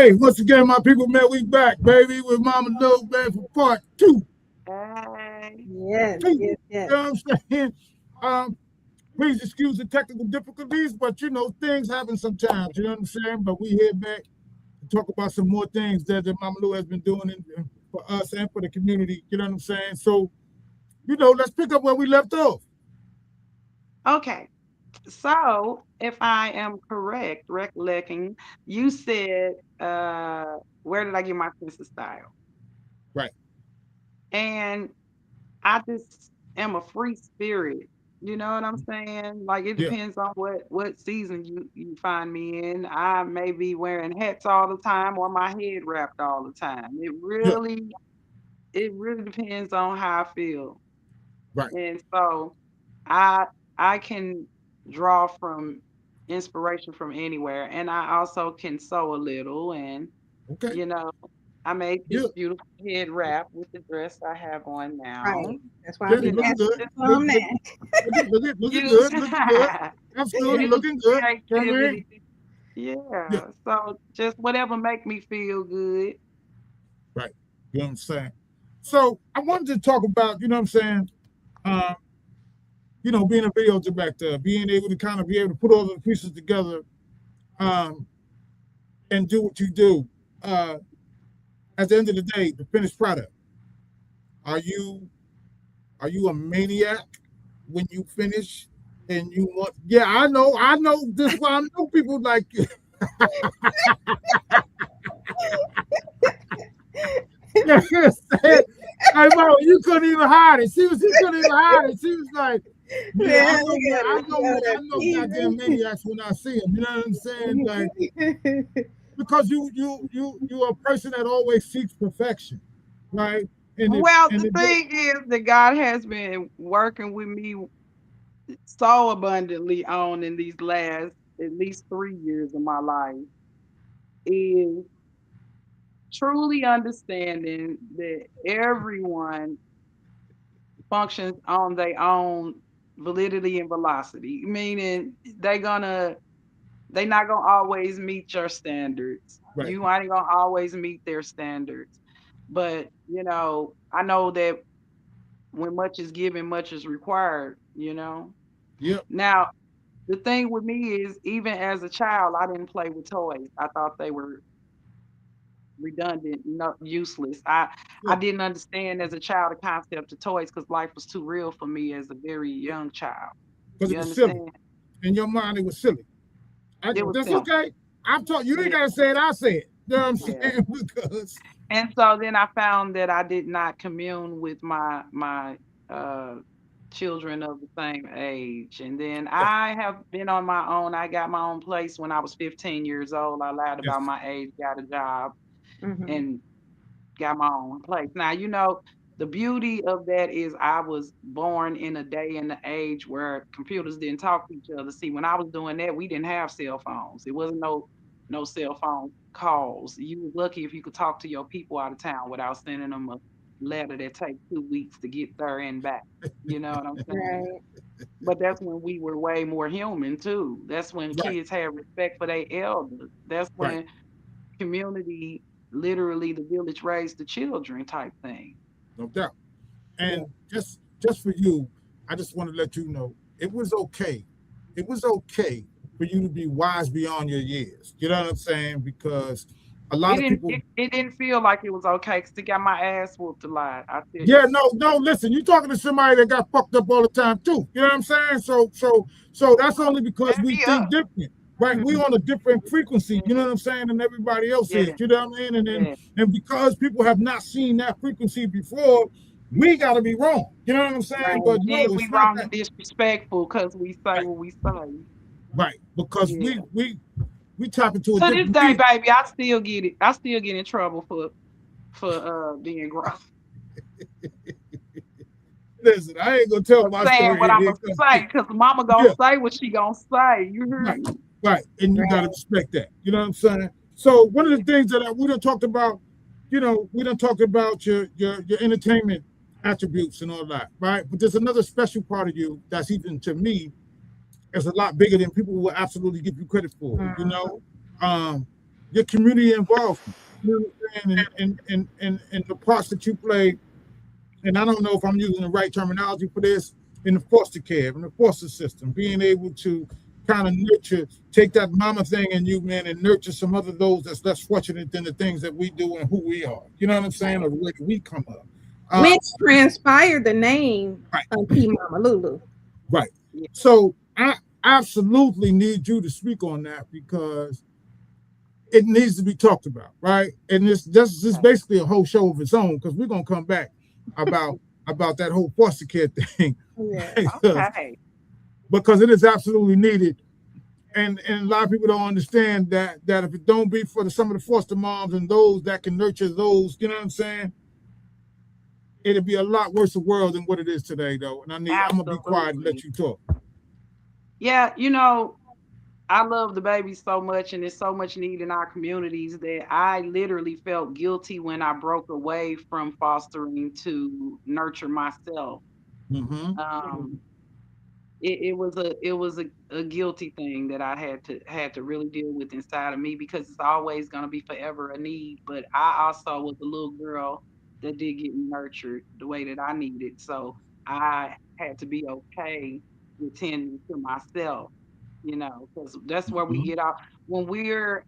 Hey, once again, my people, man, we back, baby, with Mama Love, man, for part two. Hey. Yes, Two. yes, You yes. know what I'm saying? Um, Please excuse the technical difficulties, but things happen sometimes. You know what I'm saying? But we here back to talk about some more things that Mama Lou has been doing for us and for the community. You know what I'm saying? So, let's pick up where we left off. Okay. So, if I am correct, recollecting, you said, where did I get my sense of style? Right. And I just am a free spirit. You know what I'm saying? Like it Yeah. depends on what season you find me in. I may be wearing hats all the time or my head wrapped all the time. Yeah. It really depends on how I feel. Right. And so I I can draw from inspiration from anywhere, and I also can sew a little. And Okay. you know, I made Yeah. this beautiful head wrap with the dress I have on now. Right. That's why Yeah. I've You been know, Looking asking good. you just for Look, on look, that. looking use good. Looking good. Absolutely use looking good. You know what I mean? creativity. Yeah. Yeah. So just whatever make me feel good. Right. You know what I'm saying? So I wanted to talk about, you know what I'm saying? Um, being a video director, being able to kind of be able to put all the pieces together um, and do what you do. Uh, at the end of the day, the finished product. Are you are you a maniac when you finish and you want? Yeah, I know. This why I know people like you. Yeah, hey, Mama, you couldn't even hide it. She couldn't even hide it. She was like, "Yeah, Man, look at her. She out I there know, goddamn teasing. maniacs when I see them." You know what I'm saying? Like because you're a person that always seeks perfection, right? And if Well, and the if you thing is that God has been working with me so abundantly on in these last at least 3 years of my life is truly understanding that everyone functions on their own validity and velocity, meaning they not gonna always meet your standards. right, You ain't gonna always meet their standards. But I know that when much is given, much is required. yep, Now, the thing with me is, even as a child, I didn't play with toys. I thought they were redundant, no, useless. I yeah, didn't understand as a child the concept of toys because life was too real for me as a very young child. because it You was silly. understand? In your mind, it was silly. It was That's simple. okay. I've taught you. Ain't Yeah, gotta say it. I say it. You know what I'm yeah. saying? Because And so then I found that I did not commune with my uh children of the same age. And then yeah, I have been on my own. I got my own place when I was 15 years old. I lied about yes, my age, got a job, hmm and got my own place. Now, the beauty of that is I was born in a day and an age where computers didn't talk to each other. See, when I was doing that, we didn't have cell phones. It wasn't no cell phone calls. You was lucky if you could talk to your people out of town without sending them a letter that takes 2 weeks to get there and back. You know what I'm saying? Right. But that's when we were way more human too. That's when right, kids had respect for their elders. That's right, when community, literally the village raised the children type thing. no doubt. Yeah. And just for you, I just want to let you know it was okay. It was okay for you to be wise beyond your years. You know what I'm saying? Because a It lot of didn't people. it, it didn't feel like it was okay because it got my ass whooped a lot. I tell you. Yeah, no, no. Listen, you talking to somebody that got fucked up all the time too. You know what I'm saying? So that's only because Set we me think up. different, right? We Mhm. on a different frequency. You know what I'm saying? Than everybody else is. Yeah, You know what I mean? yeah. And because people have not seen that frequency before, we got to be wrong. You know what I'm saying? Right. But Then no, we it's not wrong that. and disrespectful because we say Right, what we say. right. Because Yeah. we tap into a To this different. day, baby, I still get it. I still get in trouble for being grown. Listen, I ain't gonna tell For my saying what story I'ma here. 'Cause, say, because mama gonna yeah, say what she gonna say. You heard right, me? right, and you got to Right. respect that. You know what I'm saying? So one of Yeah. the things that we done talked about, we done talked about your entertainment attributes and all that, right? But there's another special part of you that's even to me is a lot bigger than people will absolutely give you credit for. Mhm. Um, your community involvement. You know what I'm saying? And the parts that you play, and I don't know if I'm using the right terminology for this, in the foster care, in the foster system, being able to kind of nurture, take that mama thing in you, man, and nurture some other those that's less fortunate than the things that we do and who we are. You know what I'm saying? Or the way that we come up. Which transpired the name Right, Auntie Mama Lulu. right. Yeah, So I absolutely need you to speak on that because it needs to be talked about, right? And this is okay. basically a whole show of its own because we're gonna come back about about that whole foster care thing Yeah. because Okay. it is absolutely needed. And a lot of people don't understand that if it don't be for some of the foster moms and those that can nurture those, you know what I'm saying? It'd be a lot worse a world than what it is today, though. And I'm gonna be quiet and let Absolutely. you talk. Yeah, I love the baby so much, and there's so much need in our communities that I literally felt guilty when I broke away from fostering to nurture myself. Mm-hmm. Um, it was a guilty thing that I had to really deal with inside of me because it's always gonna be forever a need. But I also was a little girl that did get nurtured the way that I needed. So I had to be okay with tending to myself, because that's where we Mm-hmm. get out when we're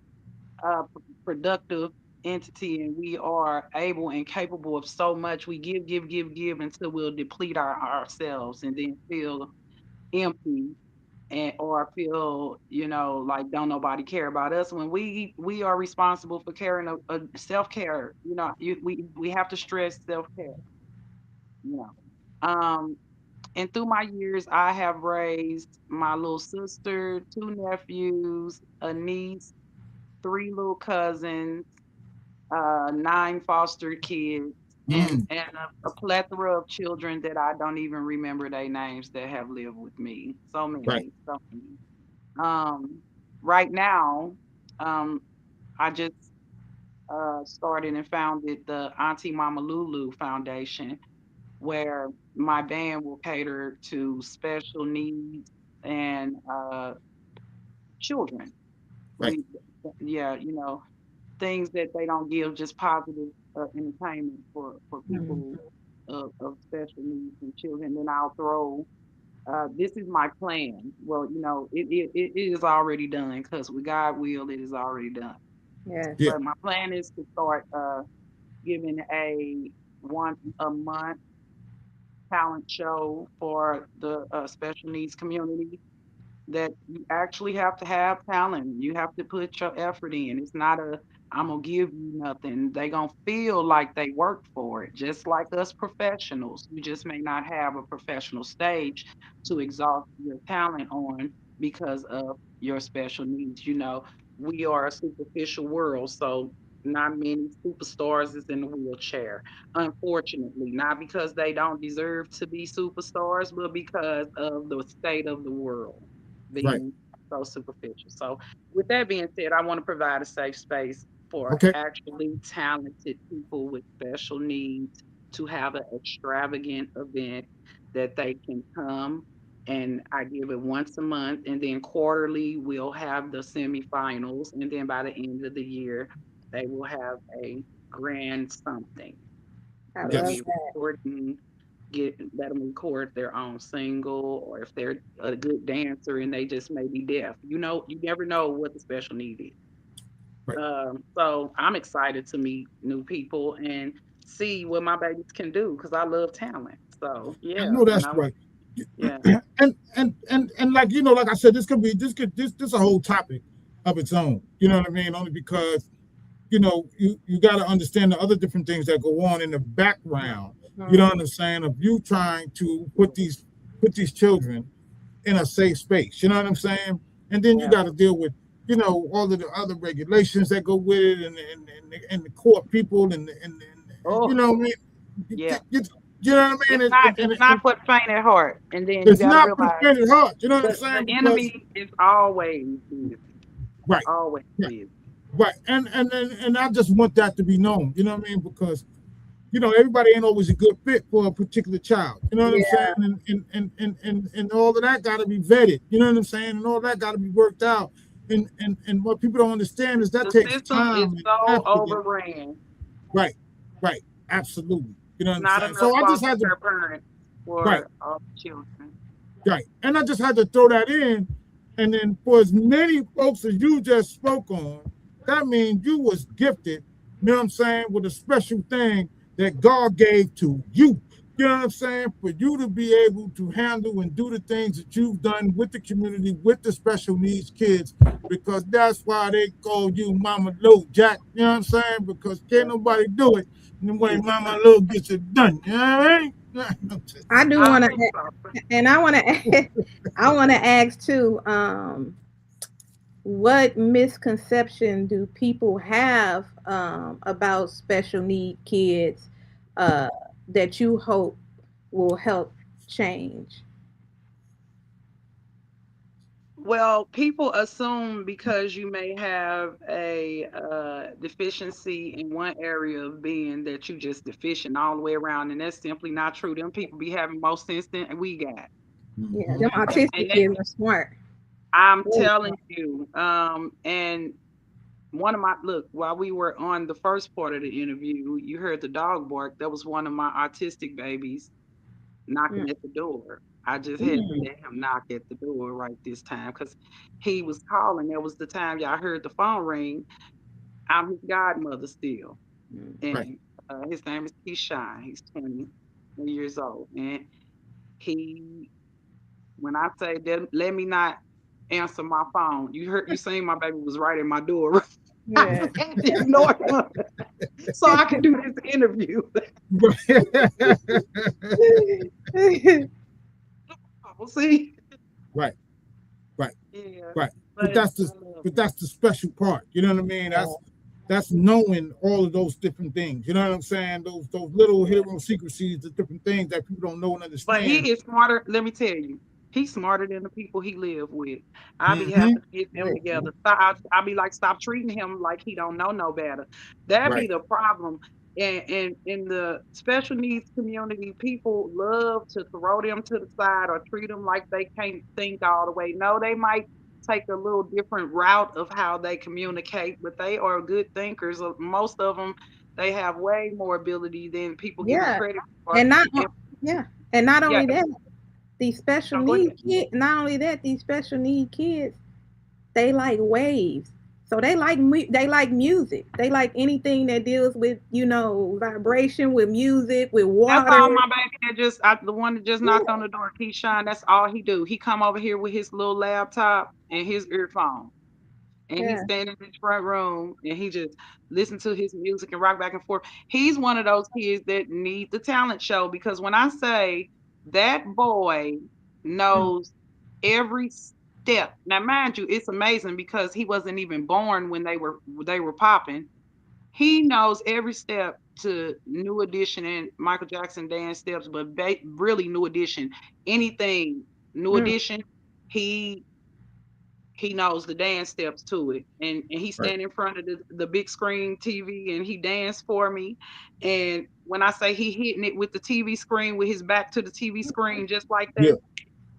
a productive entity and we are able and capable of so much. We give until we'll deplete ourselves and then feel empty and or feel like don't nobody care about us when we are responsible for carrying a self-care. We have to stress self-care. you know um and through my years I have raised my little sister, two nephews, a niece, three little cousins, nine foster kids, Mm. and a plethora of children that I don't even remember their names that have lived with me. So Right. many, so many. Right now, um, I just started and founded the Auntie Mama Lulu Foundation, where my band will cater to special needs and children. Right. We, yeah, things that they don't give just positive entertainment for people Mhm. of special needs and children. Then I'll throw this is my plan. Well, it is already done because with God will, it is already done. Yes. Yeah. But my plan is to start giving a once a month talent show for the special needs community that you actually have to have talent. You have to put your effort in. It's not a I'm gonna give you nothing. They gonna feel like they work for it, just like us professionals. You just may not have a professional stage to exhaust your talent on because of your special needs. We are a superficial world, so not many superstars is in the wheelchair. Unfortunately, not because they don't deserve to be superstars, but because of the state of the world Right. being so superficial. So, with that being said, I want to provide a safe space for Okay. actually talented people with special needs to have an extravagant event that they can come. And I give it once a month, and then quarterly we'll have the semifinals, and then by the end of the year, they will have a grand something. I They'll love Yes. be that. recording, let them record their own single, or if they're a good dancer and they just may be deaf. You never know what the special need is. Right. So I'm excited to meet new people and see what my babies can do because I love talent. So I yeah, know and that's I right. yeah. And like like I said, this could be this a whole topic of its own. You know what I mean? Only because you got to understand the other different things that go on in the background. You know Mhm. what I'm saying? Of you trying to put these children in a safe space. You know what I'm saying? And then you Yeah. got to deal with all of the other regulations that go with it, and the court people, and you Oh know what I mean. yeah. You know what I mean? It's not it's not And for the faint at heart. And then you it's got to not for the realize faint at heart. You know what I'm the saying? Because enemy is always busy, right, always right, busy. right, and I just want that to be known. You know what I mean? Because everybody ain't always a good fit for a particular child. You know what I'm saying? Yeah. And all of that got to be vetted. You know what I'm saying? And all that got to be worked out. And what people don't understand is that The takes system is time and so effort. overran. Right, right, absolutely. You know what I'm Not saying? enough So I just foster had to, care parents right, for all the children. right, and I just had to throw that in. And then for as many folks as you just spoke on, that means you was gifted. You know what I'm saying? With a special thing that God gave to you. You know what I'm saying? For you to be able to handle and do the things that you've done with the community, with the special needs kids, because that's why they call you Mama Lou Jack. You know what I'm saying? Because can't nobody do it the way Mama Lou gets it done. You know what I mean? I do I want hope to, so. and I want to, I want to ask too. What misconception do people have about special need kids uh, that you hope will help change? Well, people assume because you may have a deficiency in one area of being that you just deficient all the way around, and that's simply not true. Them people be having more sense than we got, Yeah, Mm-hmm. them autistic and kids are smart. I'm Very telling smart. you. And one of my look while we were on the first part of the interview, you heard the dog bark. That was one of my autistic babies Mm, knocking at the door. I just had to mm, let him knock at the door right this time because he was calling. That was the time y'all heard the phone ring. I'm his godmother still, mm. Right. and his name is Keyshawn. He's 20 years old, and he, when I say that, let me not answer my phone. You seen my baby was right at my door. I Yeah. just had to ignore him so I could do this interview. We'll see. Right. Right. Yeah, Right. But but I love him. that's the special part. You know what I mean? That's knowing all of those different things. You know what I'm saying? Those little Yeah. hidden secrecies, the different things that people don't know and But understand. he is smarter. Let me tell you, he's smarter than the people he live with. I be Mm-hmm. having to get them together. I be like, stop treating him like he don't know no better. That be Right. the problem. And in the special needs community, people love to throw them to the side or treat them like they can't think all the way. No, they might take a little different route of how they communicate, but they are good thinkers. Most of them, they have way more ability than people give them Yeah, credit for. and not And yeah, and not yeah, only that, these special no, go need ahead. kids. Not only that, these special need kids, they like waves. So they like music. They like anything that deals with vibration, with music, with That's water. all my baby that the one that just knocked on the door, Keyshawn. That's all he do. He come over here with his little laptop and his earphone, and he Yeah, stand in his front room and he just listen to his music and rock back and forth. He's one of those kids that need the talent show because when I say that boy yeah, knows every step. Now, mind you, it's amazing because he wasn't even born when they were popping. He knows every step to New Edition and Michael Jackson dance steps, but really New Edition, anything New mm, Edition, he he knows the dance steps to it. And he Right. stand in front of the big screen TV and he danced for me. And when I say he hitting it with the TV screen with his back to the TV screen just like that, Yeah.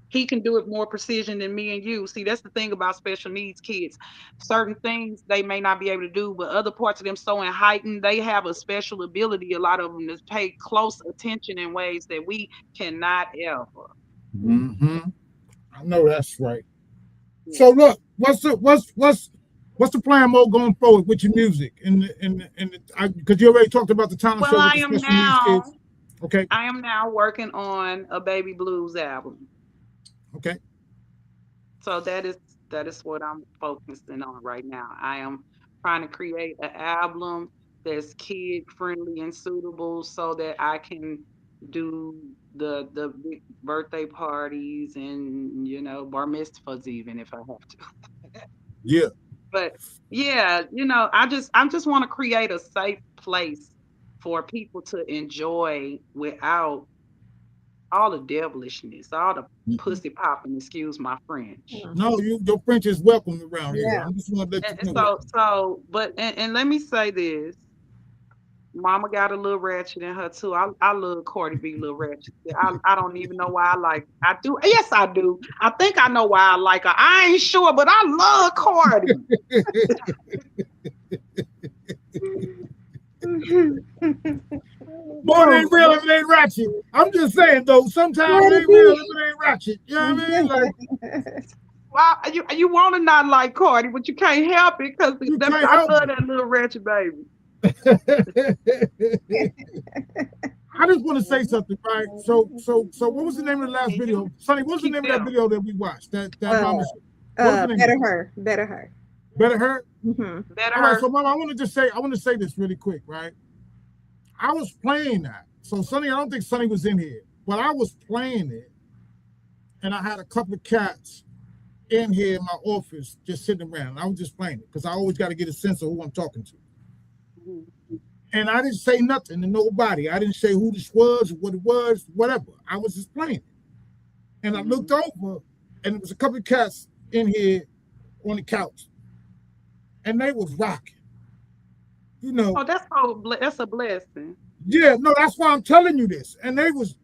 he can do it more precision than me and you. See, that's the thing about special needs kids. Certain things they may not be able to do, but other parts of them so heightened, they have a special ability, a lot of them, to pay close attention in ways that we cannot ever. mm. Mm-hmm. I know that's right. Yeah. So look, what's the plan mode going forward with your music and because you already talked about the talent Well, show with the special needs kids. Okay. I am now working on a baby blues album. Okay. So that is what I'm focusing on right now. I am trying to create an album that's kid friendly and suitable so that I can do the big birthday parties and bar mitzvahs even if I have to. Yeah. But yeah, I just want to create a safe place for people to enjoy without all the devilishness, all the Mm-mm. pussy popping, excuse my French. Mm. No, your French is welcome around here. Yeah, I just want to let you And know that. so, but and let me say this, Mama got a little ratchet in her too. I love Cardi B, little ratchet. I don't even know why I like. I do. Yes, I do. I think I know why I like her. I ain't sure, but I love Cardi. Boy, it Oh, ain't real if it ain't ratchet. I'm just saying though, sometimes it ain't real if it ain't ratchet. You know what I mean? Like well, you want to not like Cardi, but you can't help it because you can't I help love it. that little ratchet baby. I just want to say Mhm. something, right? So what was the name of the last And you video? Sonny, what's the keep name of that them. video that we watched? That uh, mama shit. What was the name of better it? her, better her. Better Hurt? Hmm. Better All right, her. so mama, I want to say this really quick, right? I was playing that. So Sonny, I don't think Sonny was in here, but I was playing it, and I had a couple of cats in here in my office just sitting around. I was just playing it because I always got to get a sense of who I'm talking to. Mhm. And I didn't say nothing to nobody. I didn't say who this was, what it was, whatever. I was just playing it. And I looked Mhm. over, and there was a couple of cats in here on the couch, and they was rocking. You know, Oh, that's a blessing. yeah, no, that's why I'm telling you this. And they was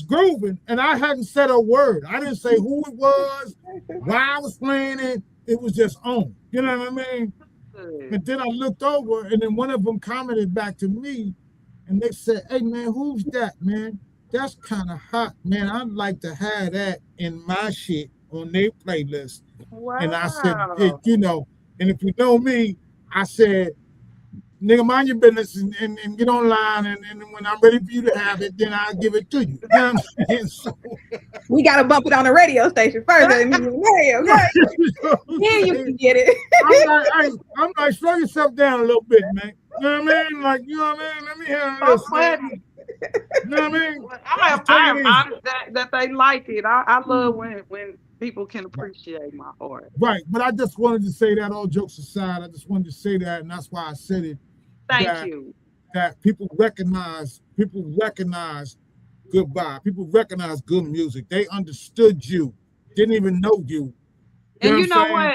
grooving, and I hadn't said a word. I didn't say who it was, why I was playing it. It was just on. You know what I mean? Good. And then I looked over, and then one of them commented back to me, and they said, "Hey man, who's that, man? That's kind of hot, man. I'd like to have that in my shit on their playlist." And I said, Wow. you know, and if you know me, I said, nigga, mind your business and get online. And when I'm ready for you to have it, then I'll give it to you. You know what I'm saying? So, We gotta bump it on the radio station first. Let me hey, right, okay. you know what I'm Then you saying? can get it. I'm like, I'm like, slow yourself down a little bit, man. You know what I mean? Like, you know what I mean? Let me handle So this, man. funny. You know what I mean? Well, Just take I it am easy. honored that they like it. I love when people can appreciate my art. Right. But I just wanted to say that, all jokes aside, I just wanted to say that, and that's why I said it, Thank that you. people recognize good vibe. People recognize good music. They understood you, didn't even know you. You know And what I'm you know saying?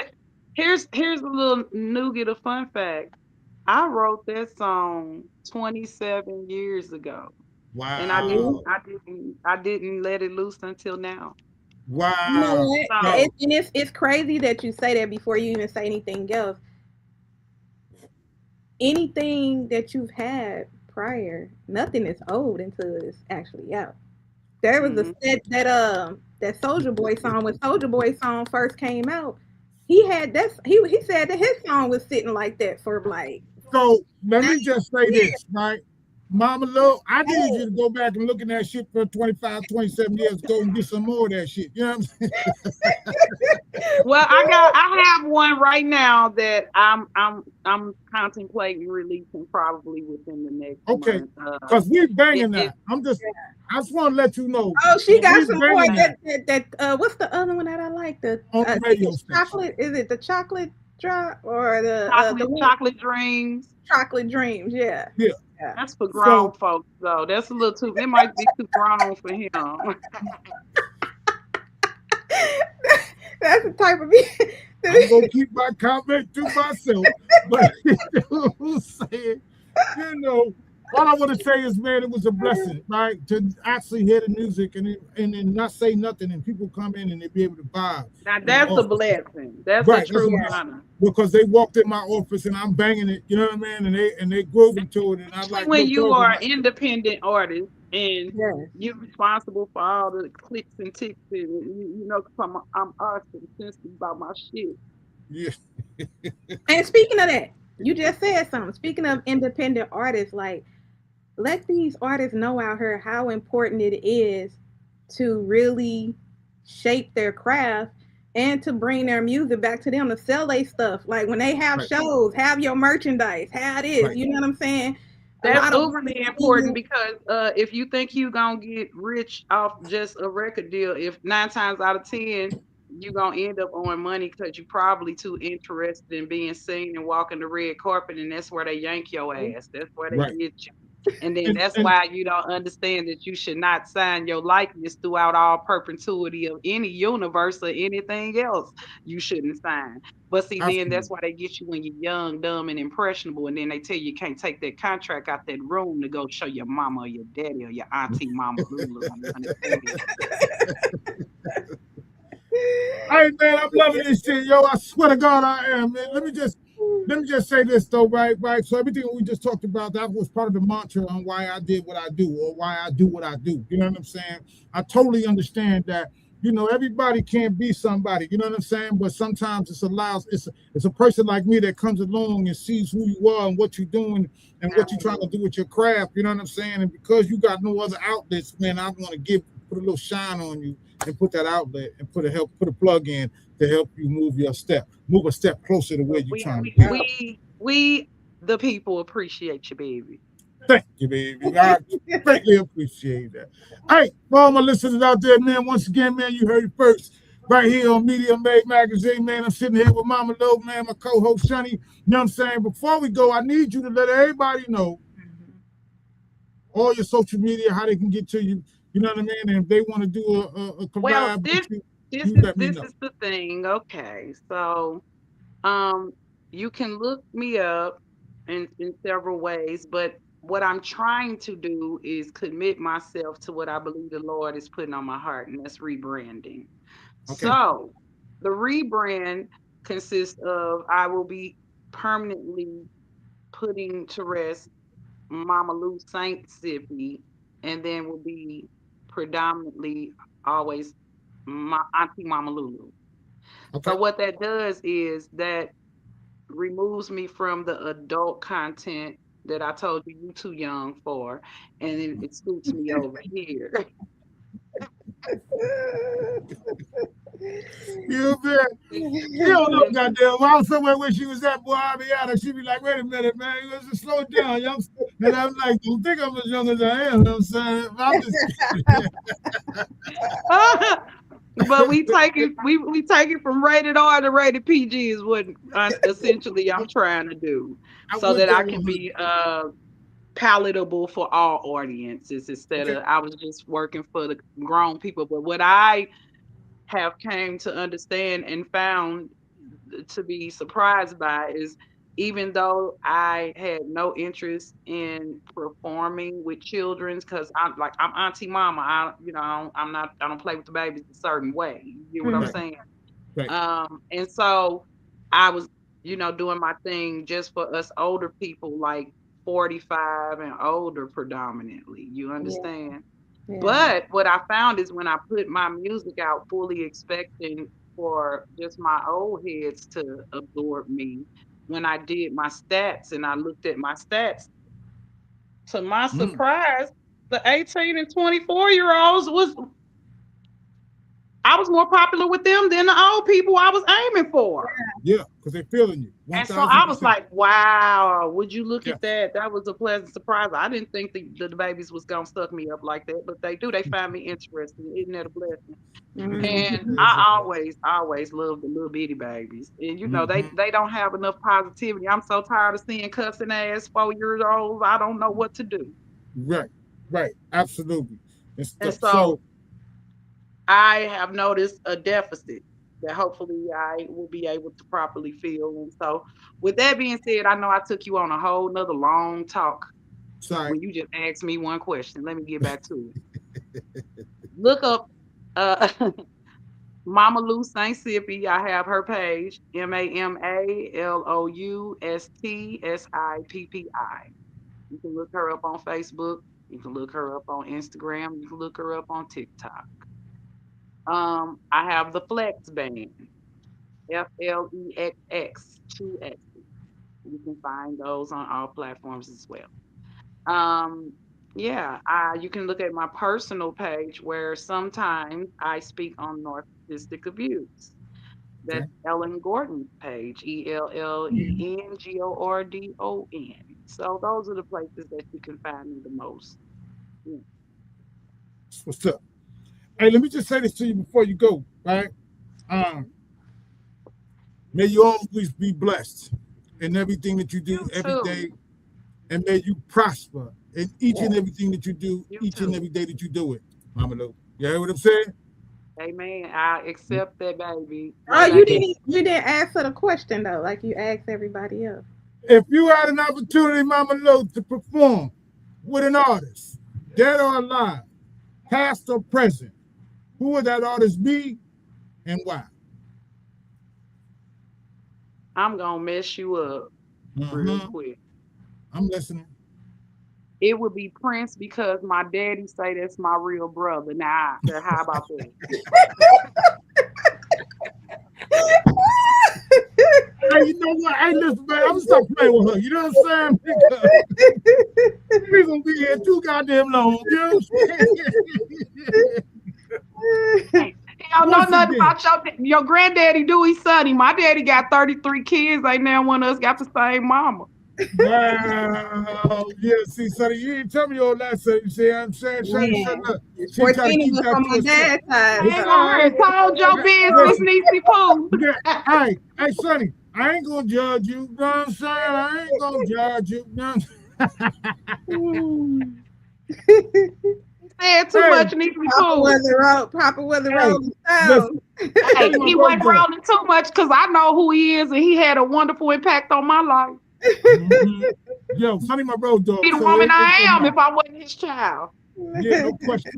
what? Here's a little nougat of fun fact. I wrote that song 27 years ago, and See? Wow. I didn't let it loose until now. You know Wow. what? So And it's crazy that you say that before you even say anything else. Anything that you've had prior, nothing is old until it's actually out. There was a mhm. that Soldier Boy song when Soldier Boy song first came out. He had that he said that his song was sitting like that for like So let 9 me just say years. this, right? Mama Lou, I need you Hey, to go back and look at that shit for 25, 27 years ago and get some more of that shit. You know what I'm saying? Well, I have one right now that I'm contemplating releasing probably within the next Okay. month. Because we It, banging it that. I just want to let you know oh, she that got we some more. banging that What's the other one that I like? The on I the think radio it's station. chocolate. Is it the chocolate drop or the one chocolate dreams. chocolate dreams? Yeah, Yeah. yeah. That's for grown So folks though. That's a little too. It might be too grown for him. That's the type of music. I'm gonna keep my comment to myself. But you know what I'm saying? You know, all I want to say is, man, it was a blessing, right? To actually hear the music and then not say nothing, and people come in and they be able to vibe Now in the that's a office. blessing. That's a Right, that's a true Yeah. blessing. honor. Because they walked in my office and I'm banging it, you know what I mean? And they grooving to it, and I Especially like when looked you over are like, an independent artist and Yes. you're responsible for all the clicks and ticks and you know, cause I'm awesome sensitive about my shit. yeah, And speaking of that, you just said something. Speaking of independent artists, like let these artists know out here how important it is to really shape their craft and to bring their music back to them to sell their stuff. Like when they have right, shows, have your merchandise, have this. right, You know what I'm saying? A That's lot of uberly artists don't important even because if you think you gonna get rich off just a record deal, if 9 times out of 10 you gonna end up owing money because you probably too interested in being seen and walking the red carpet, and that's where they yank your ass. That's where they right. get you. And then and, that's and why you don't understand that you should not sign your likeness throughout all perpetuity of any universe or anything else. You shouldn't sign. But see, then absolutely. that's why they get you when you're young, dumb, and impressionable. And then they tell you can't take that contract out that room to go show your mama or your daddy or your auntie, mama, Lulu. You understand? Hey man, I'm loving this shit, yo. I swear to God, I am, man. Let me just say this though, right? So everything we just talked about, that was part of the mantra on why I did what I do or why I do what I do. You know what I'm saying? I totally understand that. Everybody can't be somebody. You know what I'm saying? But sometimes it's a person like me that comes along and sees who you are and what you're doing and what you're trying to do Absolutely. with your craft. You know what I'm saying? And because you got no other outlets, man, I want to put a little shine on you and put that outlet and put a plug in to help you move a step closer to where But you're we trying to we be. we we the people appreciate you, baby. Thank you, baby. I greatly appreciate that. Hey, for all my listeners out there, man, once again, man, you heard it first. Right here on Media Made Magazine, man. I'm sitting here with Mama Lo, man, my co-host Sonny. You know what I'm saying? Before we go, I need you to let everybody know Mhm. all your social media, how they can get to you. You know what I mean? And if they want to do a Well, collab with this you, this you is let me this know. is the thing. Okay, so Um, you can look me up in several ways, but what I'm trying to do is commit myself to what I believe the Lord is putting on my heart, and that's rebranding. Okay. So the rebrand consists of I will be permanently putting to rest Mama Lou Saint Sippy, and then will be predominantly always my Auntie Mama Lulu. Okay. So what that does is that removes me from the adult content that I told you too young for, and it scoots me over here. You bet. She don't know, goddamn. If I was somewhere where she was at, boy, I'd be out, and she'd be like, "Wait a minute, man, let's slow it down, youngster." And I'm like, "Don't think I'm as young as I am." You know what I'm saying? But I'm just But we take it from rated R to rated PG is what essentially I'm trying to do, I'm so with that I that can 100. be palatable for all audiences instead Okay. of I was just working for the grown people. But what I have came to understand and found to be surprised by is even though I had no interest in performing with children's because I'm Auntie Mama. I don't play with the babies a certain way. You get what I'm Right. Mhm. saying? Right. And so I was, doing my thing just for us older people like 45 and older predominantly. You Yeah, understand? yeah, But what I found is when I put my music out fully expecting for just my old heads to absorb me, when I did my stats and I looked at my stats, to my Mm. surprise, the 18 and 24-year-olds I was more popular with them than the old people I was aiming for. Yeah, because they're feeling you And so I was 1,000%. like, wow, would you look at Yes. that? That was a pleasant surprise. I didn't think the babies was going to suck me up like that, but they do. They find me interesting. Isn't that a blessing? And mhm, There's a I blessing. always love the little bitty babies. And Mm-hmm. they don't have enough positivity. I'm so tired of seeing cussing ass 4 years old. I don't know what to do. Right. Right. Absolutely. And And stuff. so So, I have noticed a deficit that hopefully I will be able to properly fill. And so with that being said, I know I took you on a whole nother long talk sorry. when you just asked me one question. Let me get back to it. Look up uh Mama Lou St. Sippy. I have her page, MAMALOUSTSIPPI. You can look her up on Facebook. You can look her up on Instagram. You can look her up on TikTok. I have the Flex Band, FLEXX, two X. You can find those on all platforms as well. Um, yeah, you can look at my personal page where sometimes I speak on narcissistic abuse. Okay. That's Ellen Gordon's page, ELLENGORDON. So those are the places that you can find me the most. Yeah. That's what's up. Hey, let me just say this to you before you go, right? Um, May you always be blessed in everything that you do You every too. day, and may you prosper in each and everything that you do, You each and too. every day that you do it, Mama Lou. You hear what I'm saying? Amen. I accept that, baby. Oh, What I get. you didn't answer the question though, like you asked everybody else. If you had an opportunity, Mama Lou, to perform with an artist, dead or alive, past or present, who would that artist be and why? I'm gonna mess you up real Mm-hmm. quick. I'm listening. It would be Prince because my daddy say that's my real brother. Now, how about that? Hey, you know what? Hey, listen, man, I'm gonna stop playing with her. You know what I'm saying? Because we're gonna be here too goddamn long. You know what I'm saying? He don't know Once nothing again, about your granddaddy, do he, sonny? My daddy got 33 kids. Ain't now one of us got the same mama. wow. Yeah, see, Sonny, you didn't tell me your last son. You see what I'm saying? Shorty said, Man, look, it's she tried to 14 keep of us that on to my herself. dad's side, I Listen, ain't so lying. Told your business, listen, Niecy Pooh. yeah, hey, Sonny, I ain't gonna judge you. You know what I'm saying? I ain't gonna judge you. You know what I'm mm. Said too Hey, much, Niecy Pooh. Papa wasn't hey, rolling listen, stone. Hey, Sonny, my he road wasn't dog. rolling too much because I know who he is and he had a wonderful impact on my life. Mm-hmm. Yo, Sonny, my road Be dog. the So woman it I don't am matter. if I wasn't his child. Yeah, no question.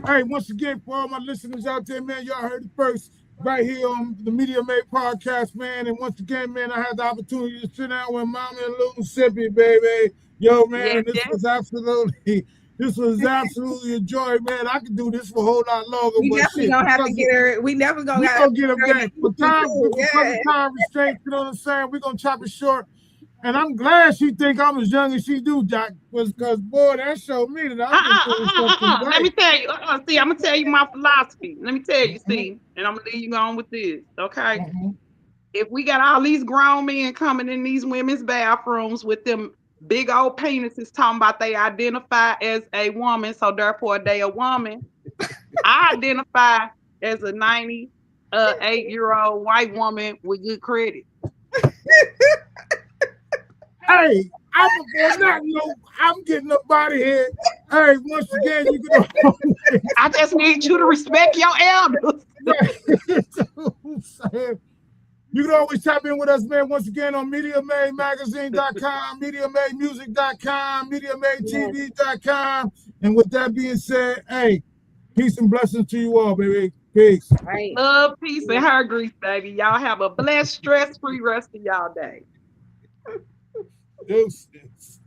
Hey, once again, for all my listeners out there, man, y'all heard it first right here on the Media Made podcast, man. And once again, man, I had the opportunity to sit down with Mama and Little Sippy, baby. Yo, man, Yes, and this yes. was absolutely, this was absolutely a joy, man. I could do this for a whole lot longer, We but definitely shit, gonna have to because get her. We definitely gonna we have gonna to get get them her in back for the time, too. because Yeah. of time restraints. You know what I'm saying? We're gonna chop it short. And I'm glad she think I'm as young as she do, Doc, was because boy, that showed me that I've been doing something Let right. me tell you. See, I'm gonna tell you my philosophy. Let me tell you, Mhm, see, and I'm gonna leave you on with this. Okay. mhm. If we got all these grown men coming in these women's bathrooms with them big old penises talking about they identify as a woman, so therefore they a woman. I identify as a 98-year-old white woman with good credit. Hey, I'm on that note, I'm getting up out of here. Hey, once again, you can always I just need you to respect your elders. you can always tap in with us, man, once again on MediaMadeMagazine.com, MediaMadeMusic.com, Yes. MediaMadeTV.com. And with that being said, hey, peace and blessings to you all, baby. Peace. Right. Love, peace, Yeah. and her grease, baby. Y'all have a blessed, stress-free rest of y'all day. Deuces.